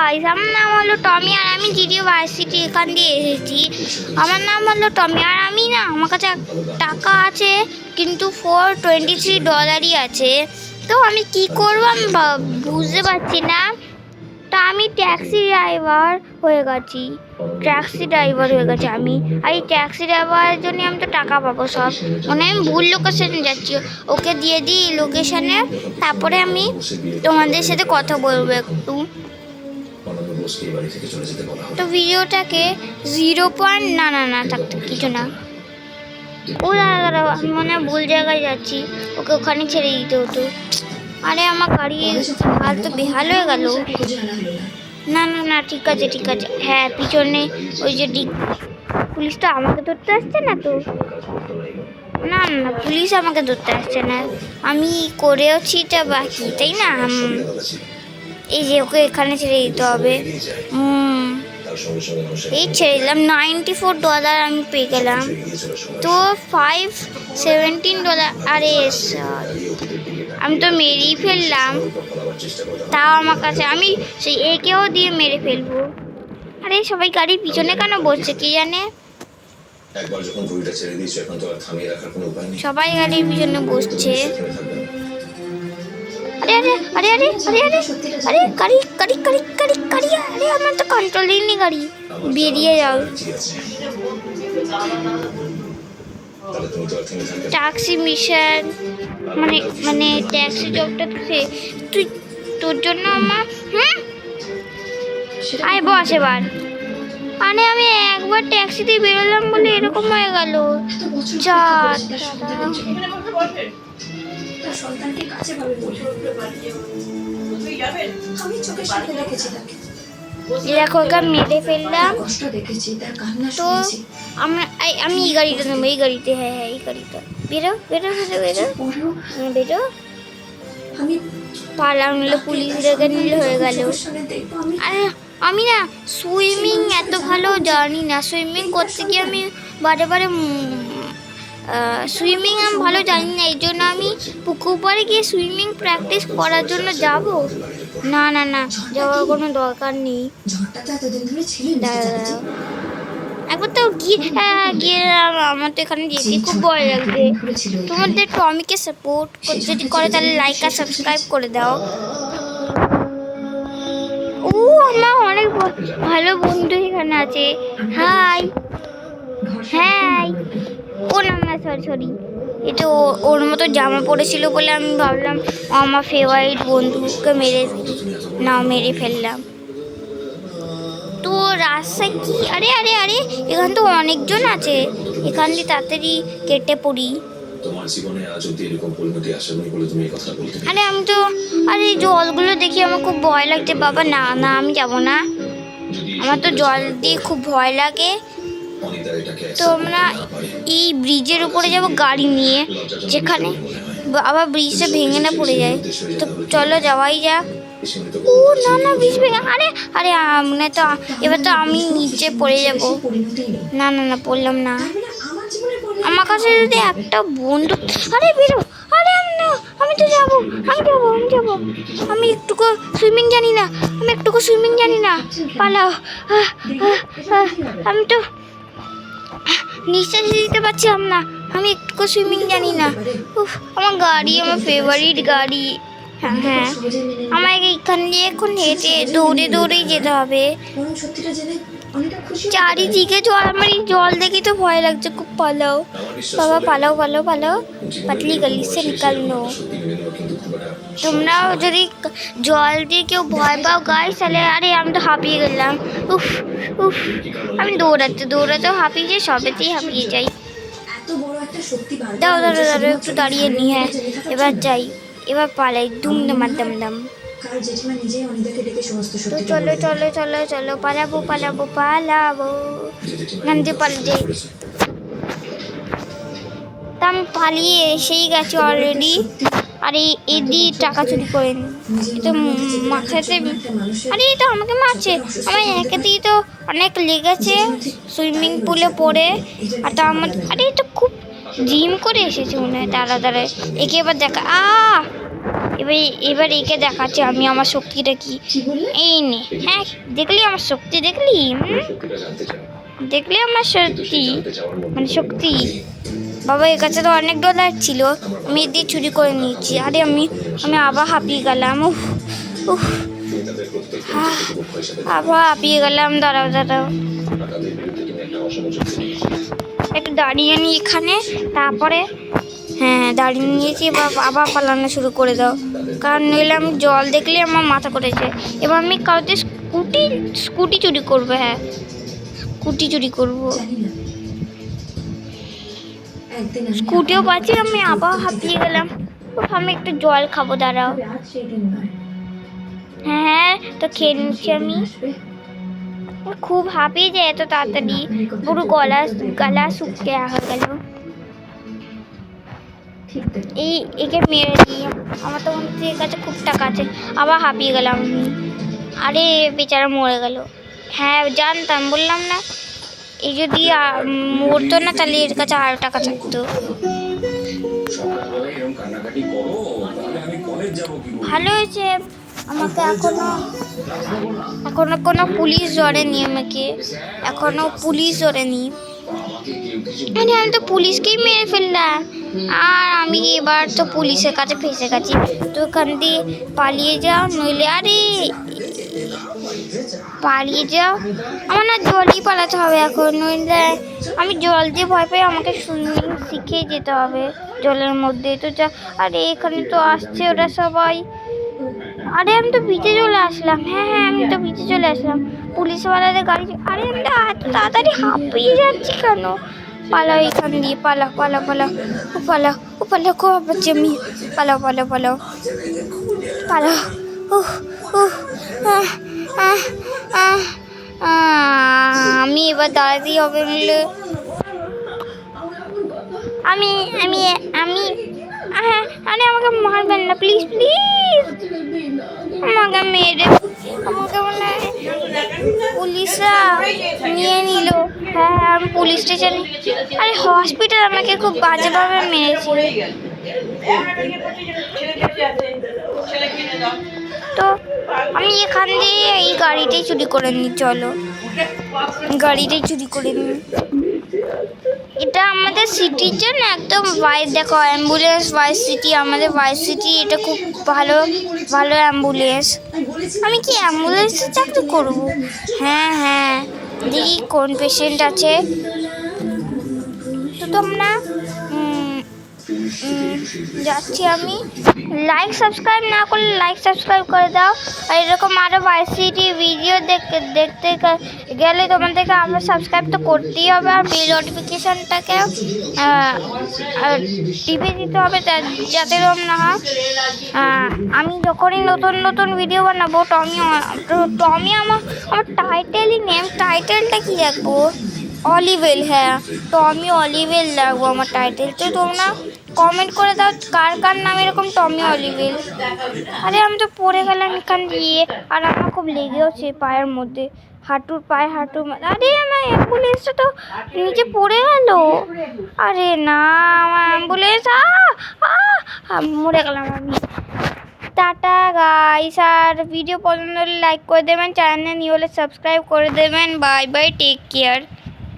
Guys, আমার নাম হলো টমি আর আমি জিডিও ভার্সিটি এখান দিয়ে এসেছি। আমার নাম হলো টমি আর আমি না, আমার কাছে টাকা আছে কিন্তু $423 আছে। তো আমি কি করবো আমি বুঝতে পারছি না। তা আমি ট্যাক্সি ড্রাইভার হয়ে গেছি আমি। আর এই ট্যাক্সি ড্রাইভারের জন্য আমি তো টাকা পাবো সব। মানে আমি ভুল লোকেশনে যাচ্ছি, ওকে দিয়ে দিই লোকেশনে, তারপরে আমি তোমাদের সাথে কথা বলবো একটু। তো ভিডিওটাকে 0. না থাকতে কিছু না। ও দাদা আমি মনে হয় ভুল জায়গায় যাচ্ছি, ওকে ওখানে ছেড়ে দিতে হতো। আরে আমার গাড়ির হাল তো বেহাল হয়ে গেল। না ঠিক আছে। হ্যাঁ পিছনে ওই যে পুলিশটা আমাকে ধরতে আসছে না তো। না পুলিশ আমাকে ধরতে আসছে না, আমি করেওছি এটা বাকি, তাই না? এই যে ওকে এখানে ছেড়ে দিতে হবে। এই ছেড়ে দিলাম। $94 আমি পেয়ে গেলাম। তো $517। আরে আমি তো মেরেই ফেললাম, তাও আমার কাছে আমি সেই একেও দিয়ে মেরে ফেলবো। আরে সবাই গাড়ির পিছনে কেন বসছে কি জানে? সবাই গাড়ির পিছনে বসছে। আরে গাড়ি আরে আমার তো কন্ট্রোলই নেই গাড়ি, বেরিয়ে যাও। ট্যাক্সি মিশন মানে ট্যাক্সি জবটা তুই তোর জন্য আমার আয় বস এবার। মানে আমি একবার ট্যাক্সিতে বেরোলাম বলে এরকম হয়ে গেল। দেখো ওকে মেরে ফেললাম। তো আমি এই গাড়িটা নেবো, এই গাড়িতে। হ্যাঁ এই গাড়িটা। বেরো পালাম, নিলে পুলিশ রেখে নিলে হয়ে গেল। আরে আমি না সুইমিং এত ভালো জানি না, সুইমিং করতে গিয়ে আমি বারে সুইমিং আমি ভালো জানি না, এই জন্য আমি পুকুর পাড়ে গিয়ে সুইমিং প্র্যাকটিস করার জন্য যাব। না যাওয়ার কোনো দরকার নেই। একবার তো গিয়ে আমার তো এখানে যেতে খুব ভয় লাগবে। তোমাদের টমিকে সাপোর্ট যদি করে তাহলে লাইক আর সাবস্ক্রাইব করে দাও। আমার অনেক ভালো বন্ধু এখানে আছে। হাই ও না সরি এটা ওর মতো জামা পরেছিল বলে আমি ভাবলাম আমার ফেভারিট বন্ধুকে মেরে ফেললাম। তো রাস্তায় কি আরে এখান তো অনেকজন আছে, এখান দিয়ে তাড়াতাড়ি কেটে পড়ি। আরে জলগুলো দেখি আমার খুব ভয় লাগছে বাবা। না আমি যাবো না, আমার তো জল দিয়ে খুব ভয় লাগে। তো আমরা এই ব্রিজের উপরে যাব গাড়ি নিয়ে, যেখানে আবার ব্রিজটা ভেঙে না পড়ে যায়। তো চলো যাওয়াই যাক। না ব্রিজ ভেঙে আরে মানে তো এবার তো আমি নিচে পড়ে যাব। না পড়লাম না। আমার কাছে যদি একটা বন্ধু বেরো। আমি তো যাবো। আমি একটুকু সুইমিং জানি না। পালাও। আমি তো নিঃশ্বাস দিতে পারছিলাম না, আমি একটু সুইমিং জানি না। আমার গাড়ি, আমার ফেভারিট গাড়ি। হ্যাঁ আমাকে এখান দিয়ে এখন হেঁটে দৌড়েই যেতে হবে। চারিদিকে জল, আমার এই জল দেখে তো ভয় লাগছে খুব। পালাও বাবা পালাও। পাতলি গলি সে নিকালনো। তোমরাও যদি জল দিয়ে কেউ ভয় পাও গাইস তাহলে আরে আমি তো হাঁপিয়ে গেলাম। আমি দৌড়াতে হাঁপিয়ে সবেতেই হাঁপিয়ে যাই। দাও একটু দাঁড়িয়ে নি। হ্যাঁ এবার পালাই দুম দাম। তো চলো পালাবো গান্ধী পালিয়ে। তা আমি পালিয়ে এসেই গেছি অলরেডি। আর এদি টাকা চুরি করে তো মাথাতে। আরে তো আমাকে মারছে, আমার একেতেই তো অনেক লেগেছে সুইমিং পুলে পড়ে। আর তো আমার তো খুব জিম করে এসেছে মনে হয়। দাঁড়ায় একে এবার দেখা। এবার এবার একে দেখাচ্ছি আমি আমার শক্তিটা কি। এই নে, হ্যাঁ দেখলি আমার শক্তি, দেখলি দেখলি আমার শক্তি, মানে শক্তি। বাবা এর কাছে তো অনেক ডলার ছিল, আমি এ দিয়ে চুরি করে নিয়েছি। আরে আমি আমি আবার হাঁপিয়ে গেলাম। উফ উফ, আবার হাঁপিয়ে গেলাম। দাঁড়াও দাঁড়াও, একটু দাঁড়িয়ে নিই এখানে, তারপরে হ্যাঁ দাঁড়িয়ে নিয়েছি। এবার আবার পালানো শুরু করে দাও, কারণ নইলে আমি জল দেখলে আমার মাথা করেছে। এবার আমি কাউকে স্কুটি চুরি করবো। হ্যাঁ স্কুটি চুরি করবো, স্কুটিও পাচ্ছি। আমি আবার হাঁপিয়ে গেলাম। আমি একটু জল খাবো, দাঁড়াও। হ্যাঁ তো খেয়ে নিচ্ছি আমি। খুব হাঁপিয়ে যায় এত তাড়াতাড়ি, পুরো গলা গলা শুকিয়ে হয়ে গেল। এই একে মেরে দিই, আমার তো এর কাছে খুব টাকা আছে। আবার হাঁপিয়ে গেলাম আমি। আরে বেচারা মরে গেল। হ্যাঁ জানতাম, বললাম না, এই যদি মরতো না তাহলে এর কাছে আরো টাকা থাকতো। ভালো হয়েছে, আমাকে এখনো কোনো পুলিশ ধরেনি আমাকে, এখনো পুলিশ ধরেনি। আমি তো পুলিশকেই মেরে ফেললাম, আর আমি এবার তো পুলিশের কাছে ফেসে গেছি। তো ওখান দিয়ে পালিয়ে যাও, নইলে আরে পালিয়ে যাও। আমার না জলই পালাতে হবে এখন, নইলে আমি জল দিয়ে ভয় পাই। আমাকে সুইমিং শিখে যেতে হবে জলের মধ্যে। তো যা, আরে এখানে তো আসছে ওরা সবাই। আরে আমি তো ভিজে চলে আসলাম। হ্যাঁ হ্যাঁ আমি তো ভিজে চলে আসলাম। পুলিশওয়ালাদের গাড়ি, আরে আমি তো এত তাড়াতাড়ি হাঁপিয়ে যাচ্ছি কেন? পালাও এখান দিয়ে, পালাও পালাও পালাও, ও পালাও, ও পালাও, খুব পাচ্ছি আমি। পালাও পালাও পালাও পালাও। উহ উহ, আমি এবার দাঁড়াতেই হবে। মিলে আমি আমি আমি আরে আমাকে মারবেন না প্লিজ প্লিজ, আমাকে মেরে, আমাকে মানে পুলিশরা নিয়ে নিল। হ্যাঁ আমি পুলিশ স্টেশনে, আরে হসপিটাল আমাকে খুব বাজেভাবে মেরেছে। তো আমি এখান দিয়ে এই গাড়িটাই চুরি করে নিই, চলো গাড়িটাই চুরি করে নিই। এটা আমাদের সিটির জন্য একদম দেখো অ্যাম্বুলেন্স ওয়াইস সিটি, আমাদের ওয়াইস সিটি, এটা খুব ভালো ভালো অ্যাম্বুলেন্স। আমি কি অ্যাম্বুলেন্সে চাকরি করব? হ্যাঁ হ্যাঁ, দেখি কোন পেশেন্ট আছে। তো তোমরা যাচ্ছি আমি। লাইক সাবস্ক্রাইব না করলে লাইক সাবস্ক্রাইব করে দাও। আর এরকম আরও ভার্সিটি ভিডিও দেখতে গেলে তোমাদেরকে আমরা সাবস্ক্রাইব তো করতেই হবে, আর বেল নোটিফিকেশানটাকে টিপে দিতে হবে যাতে তোমরা আমি যখনই নতুন নতুন ভিডিও বানাবো। টমি আমার টাইটেলই নেম, টাইটেলটা কী রাখবো? অলিভেল। হ্যাঁ টমি অলিভেল রাখবো আমার টাইটেল। তো তোমরা কমেন্ট করে দাও কার কার নাম এরকম টমি অলিভেল। আরে আমি তো পড়ে গেলাম এখান দিয়ে, আর আমার খুব লেগেওছে পায়ের মধ্যে, পায়ে হাঁটুর। আরে আমার অ্যাম্বুলেন্সটা তো নিচে পড়ে গেল। আরে না আমার অ্যাম্বুলেন্স, মরে গেলাম আমি। টাটা গাইস, আর ভিডিও পছন্দ হলে লাইক করে দেবেন, চ্যানেলে নিয়ে হলে সাবস্ক্রাইব করে দেবেন। Bye bye, take care.